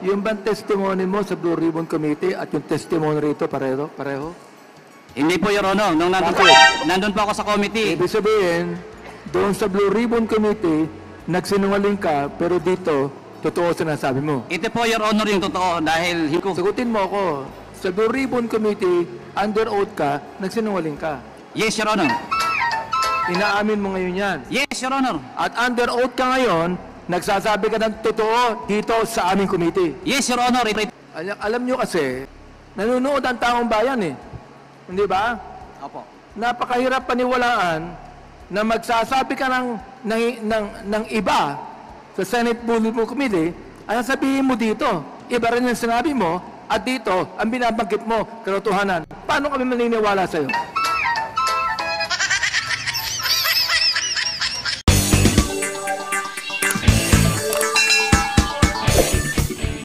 Yung bang testimony mo sa Blue Ribbon Committee at yung testimony rito, pareho? Hindi po, Your Honor. Nung nandun po ako sa committee. Ibig sabihin, doon sa Blue Ribbon Committee, nagsinungaling ka, pero dito, totoo sinasabi mo. Ito po, Your Honor, yung totoo dahil Sagutin mo ako, sa Blue Ribbon Committee, under oath ka, nagsinungaling ka. Yes, Your Honor. Inaamin mo ngayon yan. Yes, Your Honor. At under oath ka ngayon, nagsasabi ka ng totoo dito sa aming committee. Yes, Your Honor. Alam nyo kasi, nanonood ang taong bayan eh. Hindi ba? Opo. Napakahirap paniwalaan na magsasabi ka ng iba sa Senate Blue Ribbon Committee, ang sabihin mo dito, iba rin yung sinabi mo, at dito, ang binabanggit mo, katotohanan. Paano kami maniniwala sa'yo?